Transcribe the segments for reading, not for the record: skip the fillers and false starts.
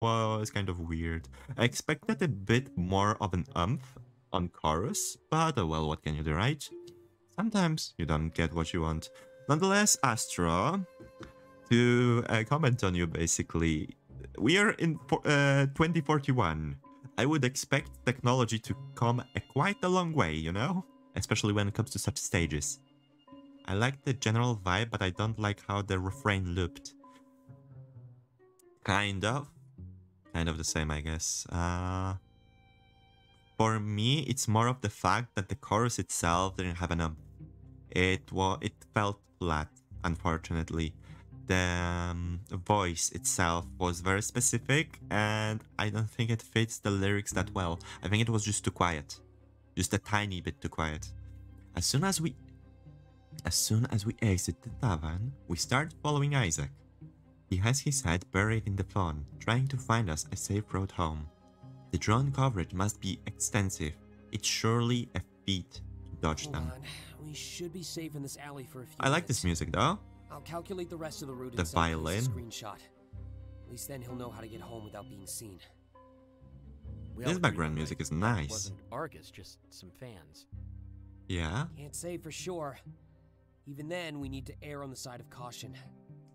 was kind of weird. I expected a bit more of an umph on chorus, but well, what can you do, right? Sometimes you don't get what you want. Nonetheless, Astro, to comment on you basically, we are in 2041. I would expect technology to come quite a long way, you know? Especially when it comes to such stages. I like the general vibe, but I don't like how the refrain looped. Kind of the same, I guess. For me, it's more of the fact that the chorus itself didn't have an it felt flat, unfortunately. The voice itself was very specific, and I don't think it fits the lyrics that well. I think it was just too quiet, just a tiny bit too quiet. As soon as we exit the tavern, we start following Isaac. He has his head buried in the phone, trying to find us a safe road home. The drone coverage must be extensive. It's surely a feat to dodge them. We should be safe in this alley for a few I like this music though. I'll calculate the rest of the route. The violin. Screenshot. At least then he'll know how to get home without being seen. This background music is nice. Wasn't Argus, just some fans. Yeah. Can't say for sure. Even then, we need to err on the side of caution.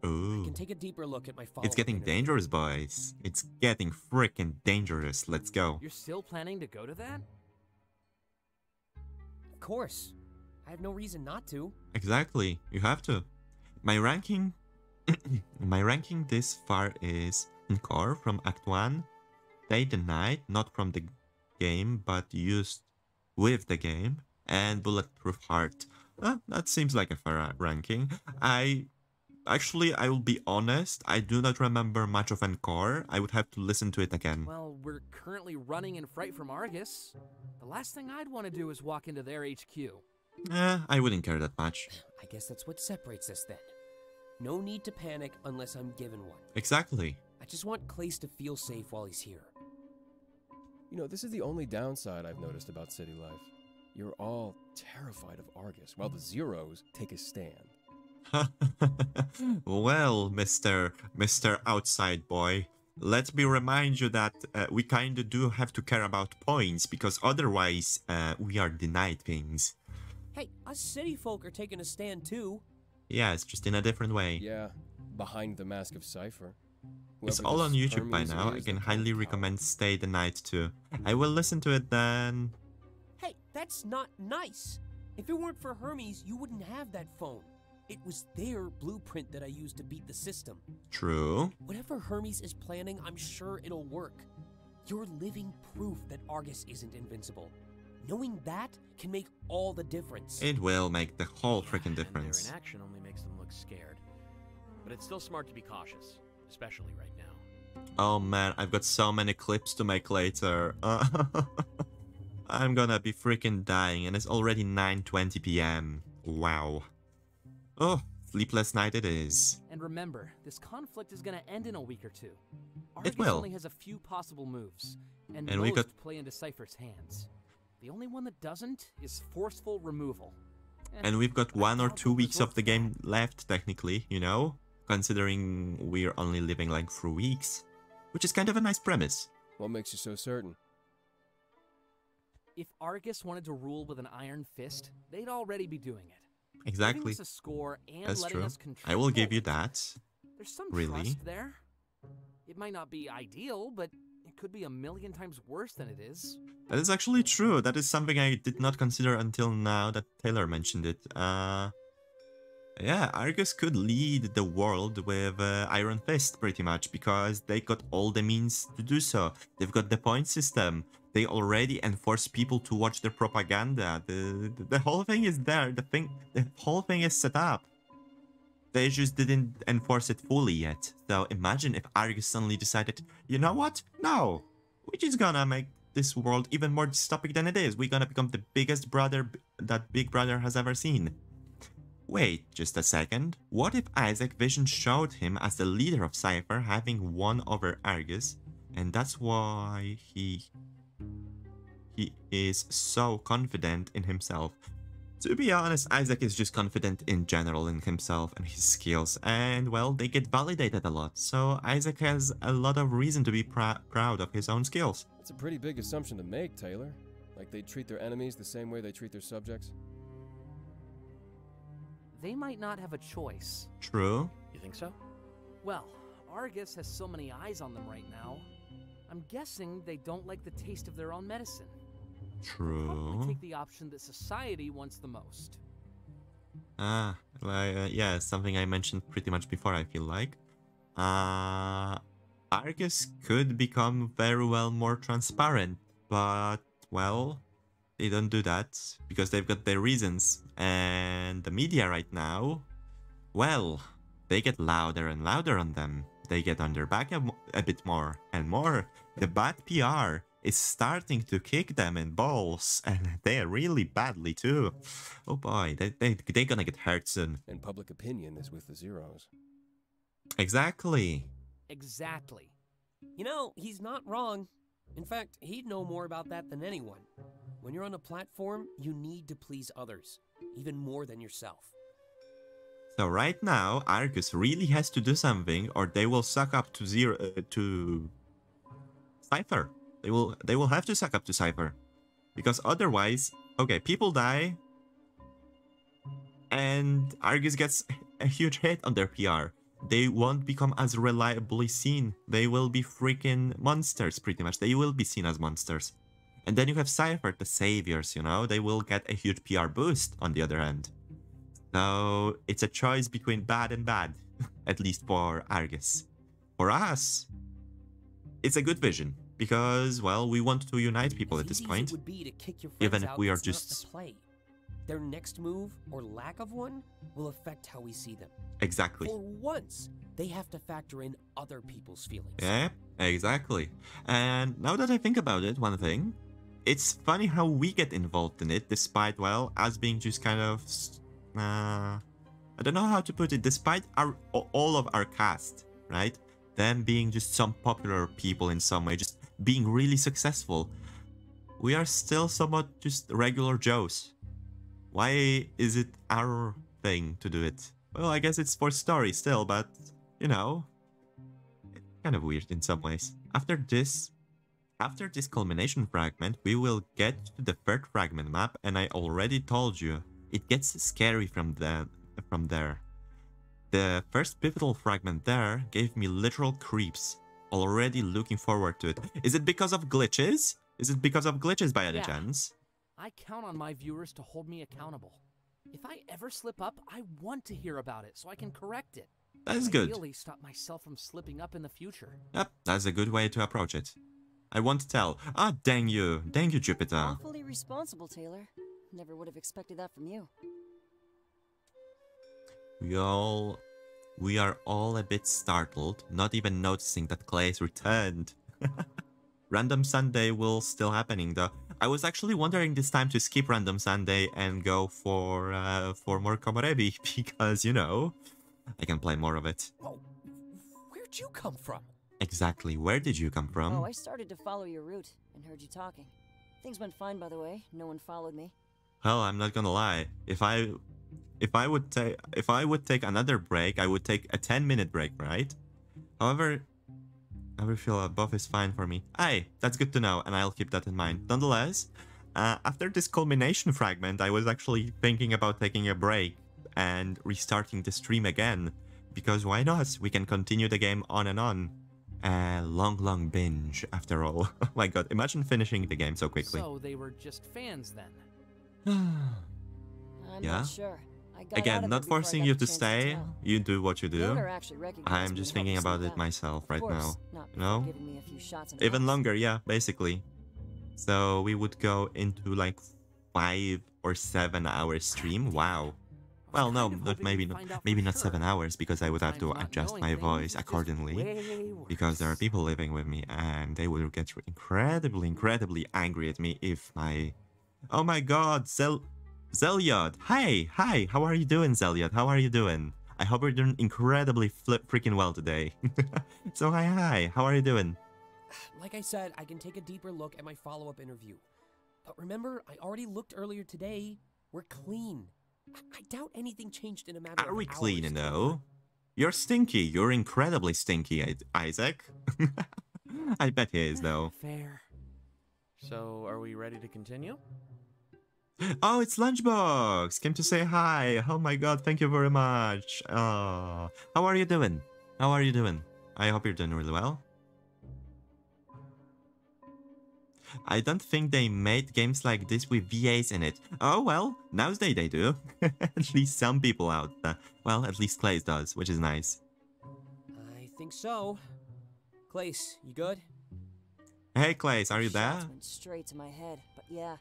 Ooh. I can take a deeper look at my follow-up. It's getting dangerous, boys. It's getting freaking dangerous. Let's go. You're still planning to go to that? Of course. I have no reason not to. Exactly. You have to. My ranking my ranking this far is Encore from Act 1, Day the Night, not from the game, but used with the game, and Bulletproof Heart. That seems like a fair ranking. I will be honest, I do not remember much of Encore. I would have to listen to it again. Well, we're currently running in fright from Argus. The last thing I'd want to do is walk into their HQ. I wouldn't care that much. I guess that's what separates us then. No need to panic unless I'm given one. Exactly. I just want Klace to feel safe while he's here. You know, this is the only downside I've noticed about city life. You're all terrified of Argus, while the Zeros take a stand. Well, Mr. Outside Boy, let me remind you that we kinda do have to care about points, because otherwise we are denied things. Hey, us city folk are taking a stand too. Yes, just in a different way. Yeah, behind the mask of Cypher. It's Whoever all on this YouTube by Hermes now. I is, can they highly call recommend Stay the Night too. I will listen to it then. Hey, that's not nice. If it weren't for Hermes, you wouldn't have that phone. It was their blueprint that I used to beat the system. True. Whatever Hermes is planning, I'm sure it'll work. You're living proof that Argus isn't invincible. Knowing that can make all the difference. It will make the whole freaking difference. And their inaction only makes them look scared. But it's still smart to be cautious, especially right now. Oh man, I've got so many clips to make later. I'm gonna be freaking dying, and it's already 9:20 p.m. Wow. Oh, sleepless night it is. And remember, this conflict is gonna end in a week or two. Argus It will. only has a few possible moves, and we most got- play into Cypher's hands. The only one that doesn't is forceful removal. And we've got 1 or 2 weeks of the game left, technically, you know? Considering we're only living like 3 weeks. Which is kind of a nice premise. What makes you so certain? If Argus wanted to rule with an iron fist, they'd already be doing it. Exactly. Giving us a score and That's letting true. us control I will give you it. that. There's some Really? trust there. It might not be ideal, but it could be a million times worse than it is. That is actually true. That is something I did not consider until now that Taylor mentioned it. Yeah, Argus could lead the world with Iron Fist pretty much, because they got all the means to do so. They've got the point system. They already enforce people to watch their propaganda. The whole thing is there. The whole thing is set up. They just didn't enforce it fully yet. So imagine if Argus suddenly decided, you know what? No, we're just gonna make this world even more dystopic than it is. We're gonna become the biggest brother that Big Brother has ever seen. Wait just a second. What if Isaac Vision showed him as the leader of Cypher, having won over Argus, and that's why he is so confident in himself? To be honest, Isaac is just confident in general in himself and his skills, and well, they get validated a lot, so Isaac has a lot of reason to be proud of his own skills. That's a pretty big assumption to make, Taylor. Like they treat their enemies the same way they treat their subjects. They might not have a choice. True. You think so? Well, Argus has so many eyes on them right now. I'm guessing they don't like the taste of their own medicine. True. Probably take the option that society wants the most. Yeah, something I mentioned pretty much before, I feel like. Argus could become very well more transparent, but, well, they don't do that because they've got their reasons. And the media right now, well, they get louder and louder on them. They get on their back a bit more and more. The bad PR is starting to kick them in balls, and they're really badly too. Oh boy, they're gonna get hurt soon. And public opinion is with the Zeros. Exactly. Exactly. You know, he's not wrong. In fact, he'd know more about that than anyone. When you're on a platform, you need to please others, even more than yourself. So right now, Argus really has to do something, or they will suck up to Cypher. They will have to suck up to Cypher, because otherwise, okay, people die, and Argus gets a huge hit on their PR. They won't become as reliably seen. They will be freaking monsters, pretty much. They will be seen as monsters. And then you have Cypher, the saviors, you know? They will get a huge PR boost on the other end. So it's a choice between bad and bad, at least for Argus. For us, it's a good vision, because, well, we want to unite people at this point. It would be to kick your Even friends if out, we are it's not just... the play. Their next move, or lack of one, will affect how we see them. Exactly. For once, they have to factor in other people's feelings. Yeah, exactly. And now that I think about it, one thing, it's funny how we get involved in it, despite, well, us being just kind of... I don't know how to put it, despite all of our cast, right? Them being just some popular people in some way, just being really successful. We are still somewhat just regular Joes. Why is it our thing to do it? Well, I guess it's for story still, but, you know, it's kind of weird in some ways. After this culmination fragment, we will get to the third fragment map, and I already told you, it gets scary from there. The first pivotal fragment there gave me literal creeps. Already looking forward to it. Is it because of glitches? Is it because of glitches by any chance? I count on my viewers to hold me accountable. If I ever slip up, I want to hear about it so I can correct it. That's good. Ideally, stop myself from slipping up in the future. Yep, that's a good way to approach it. I won't tell. Ah, dang you, Jupiter. Awfully responsible, Taylor. Never would have expected that from you. We are all a bit startled, not even noticing that Klace returned. Random Sunday will still happening though. I was actually wondering this time to skip Random Sunday and go for more Komorebi, because, you know, I can play more of it. Oh, where'd you come from? Exactly, where did you come from? Oh, I started to follow your route and heard you talking. Things went fine, by the way. No one followed me. Hell, I'm not gonna lie. If I would take another break, I would take a 10-minute break, right? However, I would feel buff is fine for me. Aye, that's good to know, and I'll keep that in mind. Nonetheless, after this culmination fragment, I was actually thinking about taking a break and restarting the stream again, because why not? We can continue the game on and on. A long binge, after all. Oh my god, imagine finishing the game so quickly. So they were just fans then? I'm not sure. I got out Again, of not it before I forcing got you the to chance stay. tell. You do what you The do. owner actually recognized I'm me just and helped thinking me about settle it down. myself Of right course, now. not You know? before giving me a few shots in the Even legs. longer, yeah, basically. So we would go into like 5 or 7 hour stream. Wow. Well, no, but maybe not 7 hours, because I would have to adjust my voice accordingly, because there are people living with me and they will get incredibly angry at me if my... Oh my god, Zelyod! Hi, how are you doing, Zelyod? How are you doing? I hope you're doing incredibly freaking well today. So hi, how are you doing? Like I said, I can take a deeper look at my follow-up interview. But remember, I already looked earlier today. We're clean. I doubt anything changed in a matter of Are we hours, clean, Taylor. though? You're stinky. You're incredibly stinky, Isaac. I bet he is, though. Fair. So, are we ready to continue? Oh, it's Lunchbox! Came to say hi. Oh my god, thank you very much. Oh, how are you doing? How are you doing? I hope you're doing really well. I don't think they made games like this with VAs in it. Oh well, nowadays they do. At least some people out there. Well, at least Klace does, which is nice. I think so. Klace, you good? Hey Klace, are you Shots there? went straight to my head, but yeah.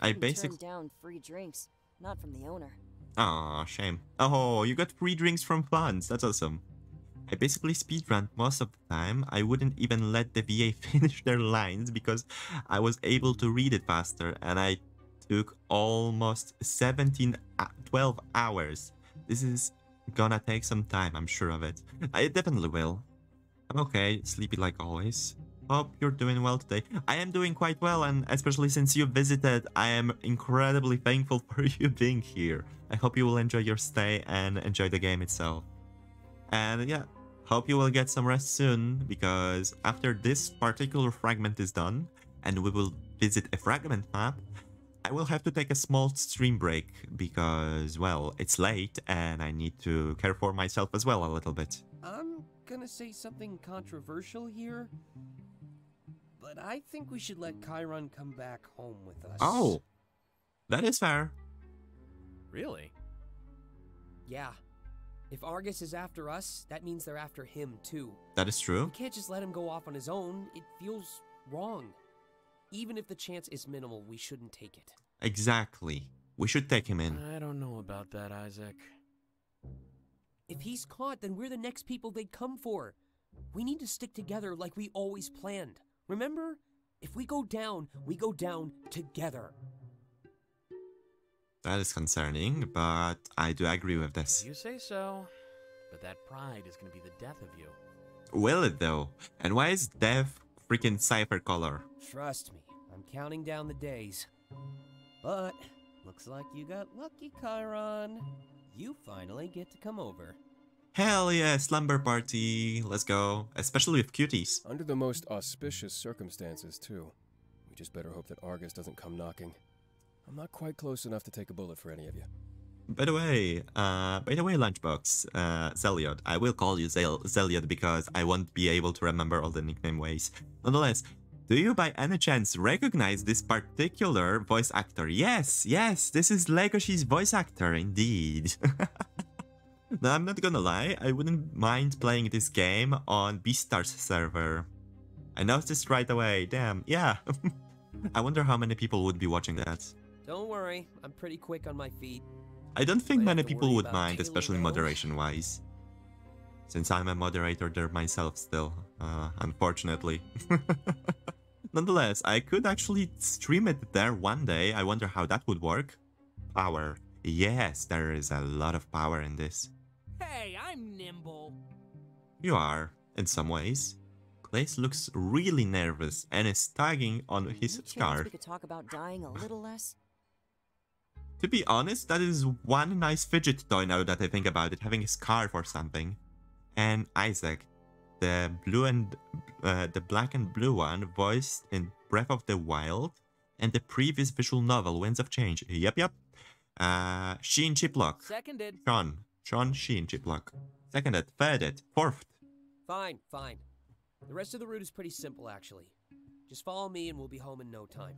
I I couldn't basic- turn down free drinks. Not from the owner. Aw, shame. Oh, you got free drinks from funds. That's awesome. I basically speedrun most of the time. I wouldn't even let the VA finish their lines because I was able to read it faster, and I took almost 12 hours. This is gonna take some time, I'm sure of it. I definitely will. I'm okay, sleepy like always. Hope you're doing well today. I am doing quite well, and especially since you visited, I am incredibly thankful for you being here. I hope you will enjoy your stay and enjoy the game itself. And yeah, hope you will get some rest soon, because after this particular fragment is done, and we will visit a fragment map, I will have to take a small stream break, because, well, it's late, and I need to care for myself as well a little bit. I'm gonna say something controversial here, but I think we should let Chiron come back home with us. Oh, that is fair. Really? Yeah. If Argus is after us, that means they're after him too. That is true. We can't just let him go off on his own. It feels wrong. Even if the chance is minimal, we shouldn't take it. Exactly. We should take him in. I don't know about that, Isaac. If he's caught, then we're the next people they'd come for. We need to stick together like we always planned. Remember? If we go down together. That is concerning, but I do agree with this. You say so, but that pride is going to be the death of you. Will it though? And why is death freaking cipher color? Trust me, I'm counting down the days. But, looks like you got lucky, Chiron. You finally get to come over. Hell yeah, slumber party. Let's go. Especially with cuties. Under the most auspicious circumstances, too. We just better hope that Argus doesn't come knocking. I'm not quite close enough to take a bullet for any of you. By the way, Lunchbox, Zeliot. I will call you Zeliot because I won't be able to remember all the nickname ways. Nonetheless, do you by any chance recognize this particular voice actor? Yes, this is Legoshi's voice actor, indeed. Now, I'm not gonna lie, I wouldn't mind playing this game on Beastar's server. I noticed right away, damn, yeah. I wonder how many people would be watching that. Don't worry, I'm pretty quick on my feet. I don't think I have many to people worry would about mind, Taylor, especially though. moderation-wise. Since I'm a moderator there myself still, unfortunately. Nonetheless, I could actually stream it there one day. I wonder how that would work. Power. Yes, there is a lot of power in this. Hey, I'm nimble. You are, in some ways. Klace looks really nervous and is tugging on his Any chance scarf. we could talk about dying a little less? To be honest, that is one nice fidget toy now that I think about it, having a scarf or something. And Isaac, the black and blue one, voiced in Breath of the Wild, and the previous visual novel, Winds of Change. Yep. Sheen Chiplock. Seconded. Sean Sheen Chiplock. Seconded, thirded, fourth. Fine. The rest of the route is pretty simple, actually. Just follow me and we'll be home in no time.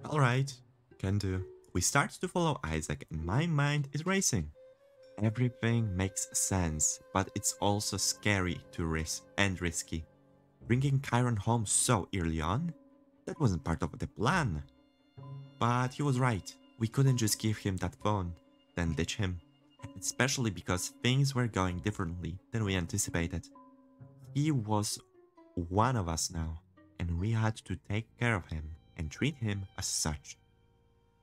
Alright, can do. We start to follow Isaac and my mind is racing. Everything makes sense, but it's also scary to risk and risky. Bringing Chiron home so early on? That wasn't part of the plan. But he was right. We couldn't just give him that phone, then ditch him. Especially because things were going differently than we anticipated. He was one of us now, and we had to take care of him and treat him as such.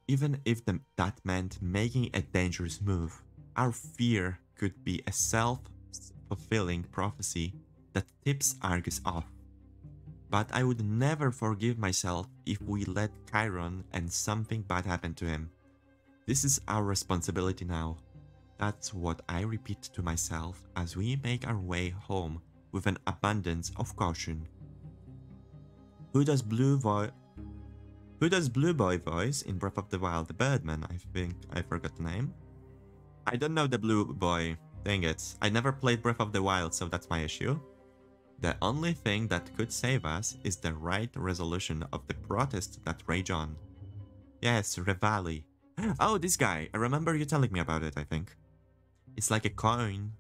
Even if that meant making a dangerous move, our fear could be a self-fulfilling prophecy that tips Argus off. But I would never forgive myself if we let Chiron and something bad happen to him. This is our responsibility now. That's what I repeat to myself as we make our way home with an abundance of caution. Who does Blue Boy voice in Breath of the Wild? The Birdman, I think. I forgot the name. I don't know the Blue Boy. Dang it. I never played Breath of the Wild, so that's my issue. The only thing that could save us is the right resolution of the protests that rage on. Yes, Revali. Oh, this guy. I remember you telling me about it, I think. It's like a coin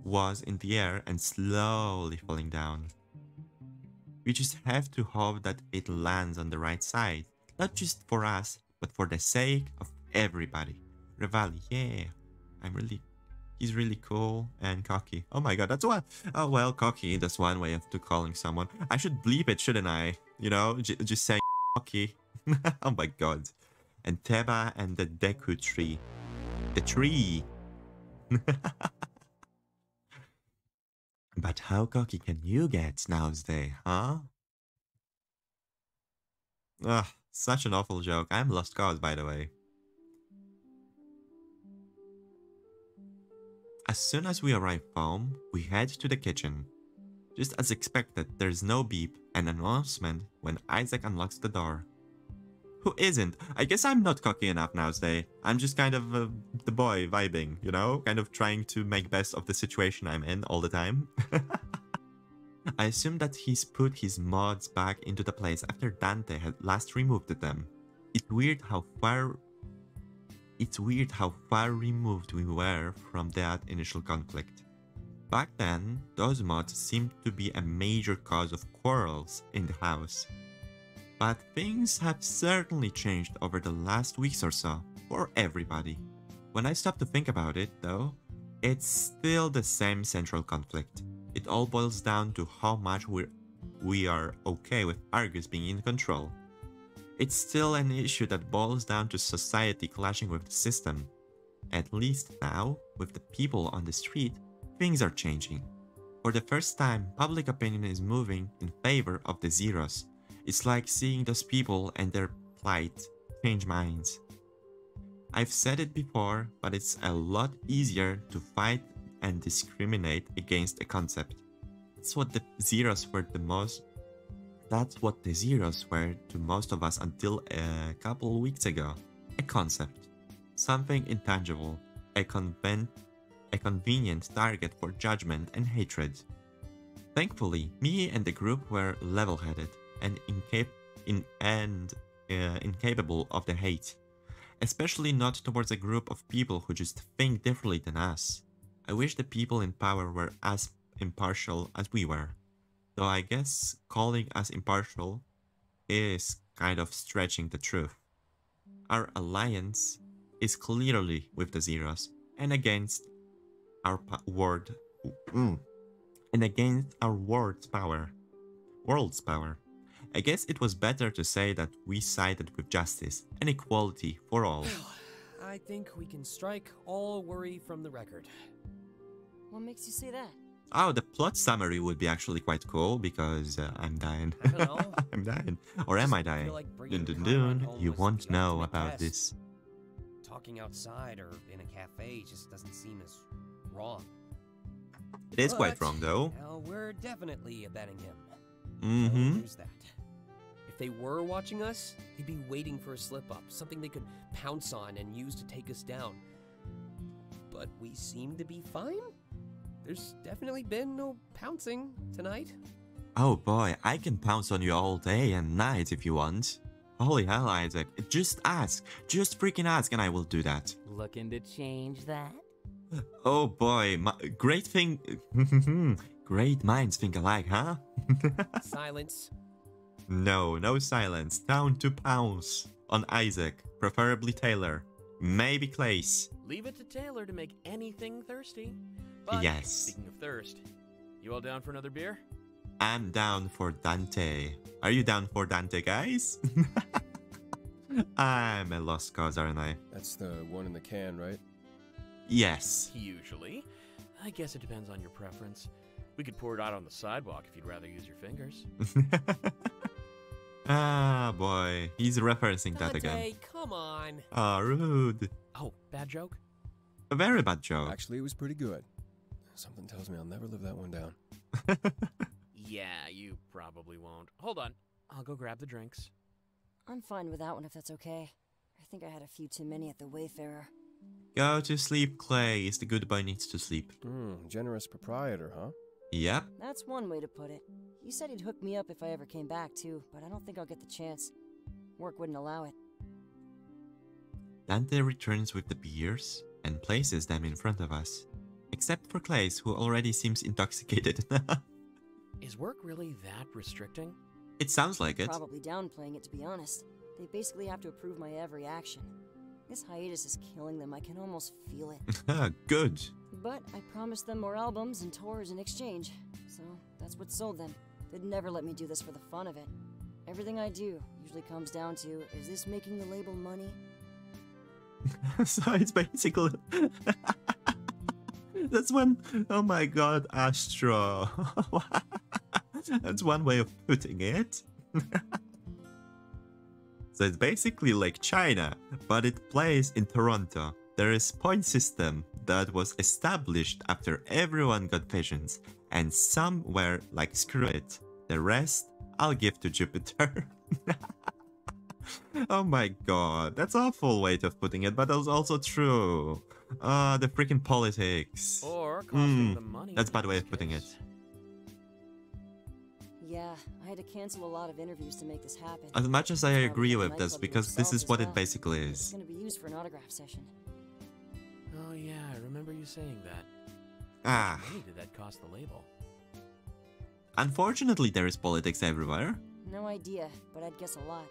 was in the air and slowly falling down. We just have to hope that it lands on the right side. Not just for us, but for the sake of everybody. Revali, yeah. He's really cool and cocky. Oh my god, that's what. Oh well, cocky, that's one way of calling someone. I should bleep it, shouldn't I? You know, just say cocky. Oh my god. And Teba and the Deku tree. The tree. But how cocky can you get nowadays, huh? Ugh, such an awful joke. I'm lost cause, by the way. As soon as we arrive home, we head to the kitchen. Just as expected, there's no beep and announcement when Isaac unlocks the door. Who isn't? I guess I'm not cocky enough nowadays. I'm just kind of the boy vibing, you know? Kind of trying to make best of the situation I'm in all the time. I assume that he's put his mods back into the place after Dante had last removed them. It's weird how far removed we were from that initial conflict. Back then, those mods seemed to be a major cause of quarrels in the house. But things have certainly changed over the last weeks or so, for everybody. When I stop to think about it, though, it's still the same central conflict. It all boils down to how much we are okay with Argus being in control. It's still an issue that boils down to society clashing with the system. At least now, with the people on the street, things are changing. For the first time, public opinion is moving in favor of the Zeros. It's like seeing those people and their plight change minds. I've said it before, but it's a lot easier to fight and discriminate against a concept. That's what the Zeros were to most of us until a couple weeks ago. A concept. Something intangible. A convenient target for judgment and hatred. Thankfully, me and the group were level-headed and incapable of the hate. Especially not towards a group of people who just think differently than us. I wish the people in power were as impartial as we were. Though I guess calling us impartial is kind of stretching the truth. Our alliance is clearly with the Zeros and against our world's power. I guess it was better to say that we sided with justice and equality for all. I think we can strike all worry from the record. What makes you say that? Oh, the plot summary would be actually quite cool because I'm dying. I don't know. I'm dying. Or am I dying? Dun dun dun. You won't know about this. Talking outside or in a cafe just doesn't seem as wrong. It is quite wrong though. Now we're definitely abetting him. Mm-hmm. So there's that. If they were watching us, they'd be waiting for a slip-up, something they could pounce on and use to take us down. But we seem to be fine. There's definitely been no pouncing tonight. Oh boy, I can pounce on you all day and night if you want. Holy hell, Isaac. Just ask. Just freaking ask and I will do that. Looking to change that? Oh boy, great thing. Great minds think alike, huh? Silence. No silence. Down to pounce on Isaac, preferably Taylor. Maybe Klace. Leave it to Taylor to make anything thirsty. But, yes. Speaking of thirst, you all down for another beer? I'm down for Dante. Are you down for Dante, guys? I'm a lost cause, aren't I? That's the one in the can, right? Yes. Usually. I guess it depends on your preference. We could pour it out on the sidewalk if you'd rather use your fingers. Ah, boy. He's referencing that Dante, again. come Come on. Ah, rude. Oh, bad joke? A very bad joke. Actually, it was pretty good. Something tells me I'll never live that one down. Yeah, you probably won't. Hold on. I'll go grab the drinks. I'm fine with that one if that's okay. I think I had a few too many at the Wayfarer. Go to sleep, Klace. The good boy needs to sleep. Generous proprietor, huh? Yep. That's one way to put it. He said he'd hook me up if I ever came back too, but I don't think I'll get the chance. Work wouldn't allow it. Dante returns with the beers and places them in front of us. Except for Klace, who already seems intoxicated. Is work really that restricting? It sounds like it. Probably downplaying it, to be honest. They basically have to approve my every action. This hiatus is killing them. I can almost feel it. Good. But I promised them more albums and tours in exchange. So that's what sold them. They'd never let me do this for the fun of it. Everything I do usually comes down to, is this making the label money? So it's basically... That's one... Oh my god, Astro. That's one way of putting it. So it's basically like China, but it plays in Toronto. There is point system that was established after everyone got visions, and some were like, screw it, the rest I'll give to Jupiter. Oh my god, that's awful way of putting it, but that's also true. The freaking politics. Or costing them money. That's a bad way of putting it. Yeah, I had to cancel a lot of interviews to make this happen. As much as I Probably agree the with nightclub this, because this itself is as what well. it basically It's is. gonna be used for an autograph session. Oh yeah, I remember you saying that. Ah, How many did that cost the label? unfortunately there is politics everywhere. No idea, but I'd guess a lot.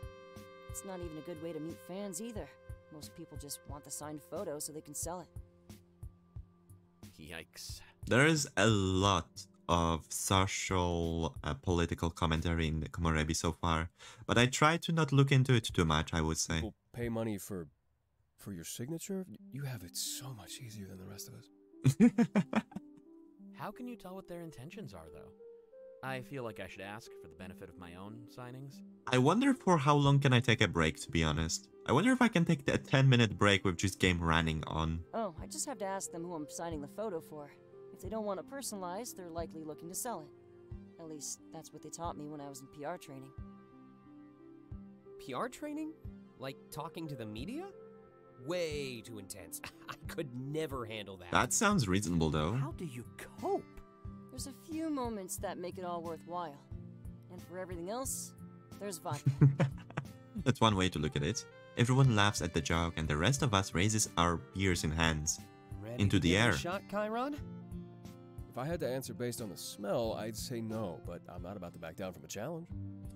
It's not even a good way to meet fans either. Most people just want the signed photo so they can sell it. Yikes. There is a lot of social political commentary in the Komorebi so far, but I try to not look into it too much, I would say. People pay money for your signature? You have it so much easier than the rest of us. How can you tell what their intentions are, though? I feel like I should ask for the benefit of my own signings. I wonder for how long can I take a break, to be honest. I wonder if I can take a 10-minute break with just game running on. Oh, I just have to ask them who I'm signing the photo for. If they don't want it personalized, they're likely looking to sell it. At least, that's what they taught me when I was in PR training. PR training? Like talking to the media? Way too intense. I could never handle that. That sounds reasonable, though. How do you cope? There's a few moments that make it all worthwhile. And for everything else, there's vodka. That's one way to look at it. Everyone laughs at the joke, and the rest of us raises our beers in hands. Ready Into to the give it a air. shot, Chiron? If I had to answer based on the smell, I'd say no, but I'm not about to back down from a challenge.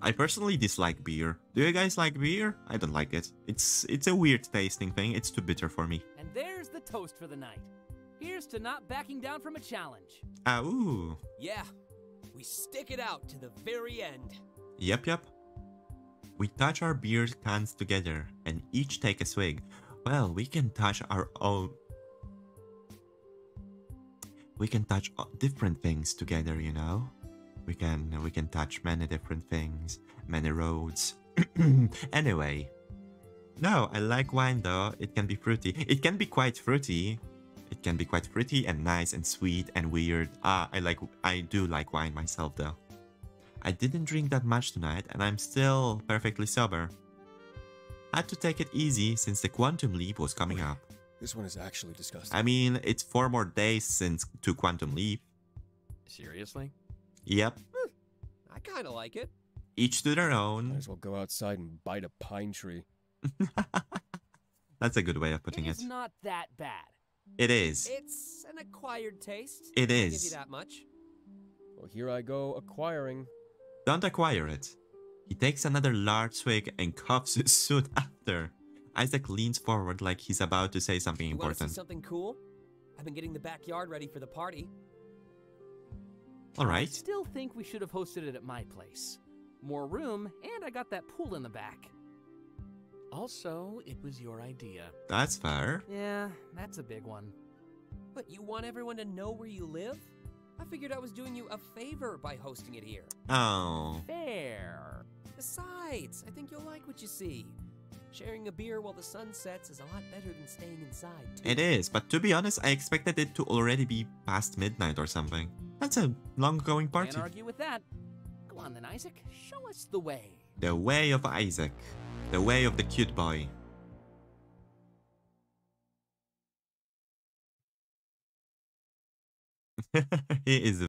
I personally dislike beer. Do you guys like beer? I don't like it. It's a weird tasting thing. It's too bitter for me. And there's the toast for the night. Here's to not backing down from a challenge. Ah, ooh. Yeah. We stick it out to the very end. Yep. We touch our beer cans together and each take a swig. Well, we can touch our own... We can touch different things together, you know? We can touch many different things, many roads. Anyway. No, I like wine though. It can be fruity. It can be quite fruity. It can be quite fruity and nice and sweet and weird. I do like wine myself though. I didn't drink that much tonight and I'm still perfectly sober. Had to take it easy since the quantum leap was coming up. This one is actually disgusting. I mean, it's 4 more days since to quantum leap. Seriously? Yep. I kind of like it. Each to their Might own. as well go outside and bite a pine tree. That's a good way of putting it. It's not that bad. It is. It's an acquired taste. It I'll give is. you that much. Well, here I go acquiring. Don't acquire it. He takes another large swig and coughs his suit after. Isaac leans forward like he's about to say something You want to see important. something cool? I've been getting the backyard ready for the party. I Alright. still think we should have hosted it at my place. More room, and I got that pool in the back. Also, it was your idea. That's fair. Yeah, that's a big one. But you want everyone to know where you live? I figured I was doing you a favor by hosting it here. Oh. Fair. Besides, I think you'll like what you see. Sharing a beer while the sun sets is a lot better than staying inside, too. It is, but to be honest, I expected it to already be past midnight or something. That's a long-going party. Can't argue with that. Go on then, Isaac. Show us the way. The way of Isaac. The way of the cute boy. He is